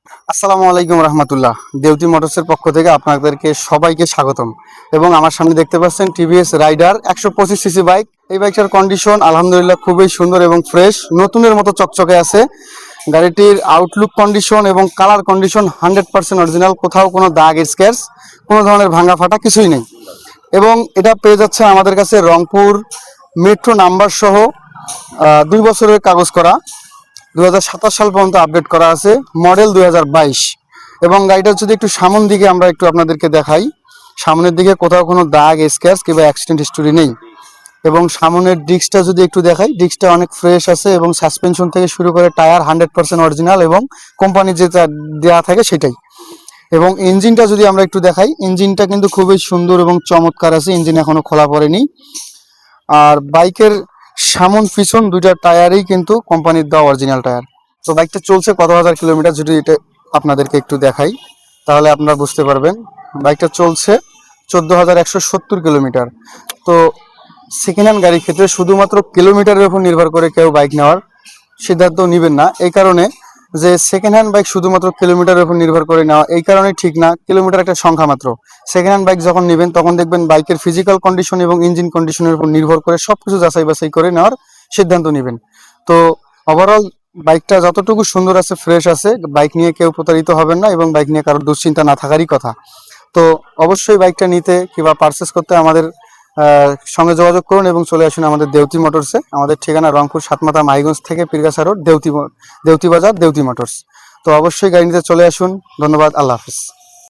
আসসালামু আলাইকুম রহমতুল্লাহ। দেউতি মোটরসের পক্ষ থেকে আপনাদেরকে সবাইকে স্বাগতম। এবং আমার সামনে দেখতে পাচ্ছেন টিভিএস রাইডার 125 সিসি বাইক। এই বাইকটার কন্ডিশন আলহামদুলিল্লাহ খুবই সুন্দর এবং ফ্রেশ, নতুনের মতো চকচকে আছে। গাড়িটির আউটলুক কন্ডিশন এবং কালার কন্ডিশন 100% অরিজিনাল, কোথাও কোনো দাগ স্ক্র্যাচ, কোনো ধরনের ভাঙা ফাটা কিছুই নেই। এবং এটা পেয়ে যাচ্ছে আমাদের কাছে রংপুর মেট্রো নাম্বার সহ 2 বছরের কাগজ করা, 2027 সাল পর্যন্ত আপডেট করা আছে, মডেল 2022। এবং গাড়িটা যদি একটু সামন দিকে আমরা একটু আপনাদেরকে দেখাই, সামনের দিকে কোথাও কোনো দাগ স্ক্র্যাচ কিংবা অ্যাক্সিডেন্ট হিস্টোরি নেই। এবং সামনের ডিস্কটা যদি একটু দেখাই, ডিস্কটা অনেক ফ্রেশ আছে এবং সাসপেনশন থেকে শুরু করে টায়ার 100% অরিজিনাল এবং কোম্পানি যেটা দেওয়া থাকে সেটাই। এবং ইঞ্জিনটা যদি আমরা একটু দেখাই, ইঞ্জিনটা কিন্তু খুবই সুন্দর এবং চমৎকার আছে, ইঞ্জিন এখনো খোলা পড়েনি। আর বাইকের সামন পিছন দুইটা টায়ারই কিন্তু কোম্পানির দেওয়া অরিজিনাল টায়ার। তো বাইকটা চলছে কত হাজার কিলোমিটার যদি এটা আপনাদেরকে একটু দেখাই, তাহলে আপনারা বুঝতে পারবেন। বাইকটা চলছে 14,170 কিলোমিটার। তো সেকেন্ড হ্যান্ড গাড়ির ক্ষেত্রে শুধুমাত্র কিলোমিটারের উপর নির্ভর করে কেউ বাইক নেওয়ার সিদ্ধান্ত নেবেন না। এই কারণে যে সেকেন্ড হ্যান্ড বাইক শুধুমাত্র কিলোমিটারের উপর নির্ভর করে নেওয়া এই কারণে ঠিক না। কিলোমিটার একটা সংখ্যা মাত্র। সেকেন্ড হ্যান্ড বাইক যখন নেবেন তখন দেখবেন বাইকের ফিজিক্যাল কন্ডিশন এবং ইঞ্জিন কন্ডিশনের উপর নির্ভর করে সবকিছু যাচাই বাছাই করে নেওয়ার সিদ্ধান্ত নেবেন। তো ওভারঅল বাইকটা যতটুকু সুন্দর আছে, ফ্রেশ আছে, বাইক নিয়ে কেউ প্রতারিত হবেন না এবং বাইক নিয়ে কারোর দুশ্চিন্তা না থাকারই কথা। তো অবশ্যই বাইকটা নিতে কিংবা পারচেস করতে আমাদের সঙ্গে যোগাযোগ করুন এবং চলে আসুন আমাদের দেউতি মোটরসে। আমাদের ঠিকানা রংপুর সাতমাথা মাইগঞ্জ থেকে পীরগাছা রোড, দেউতি বাজার, দেউতি মোটরস। তো অবশ্যই গাড়ি নিতে চলে আসুন। ধন্যবাদ, আল্লাহ হাফিজ।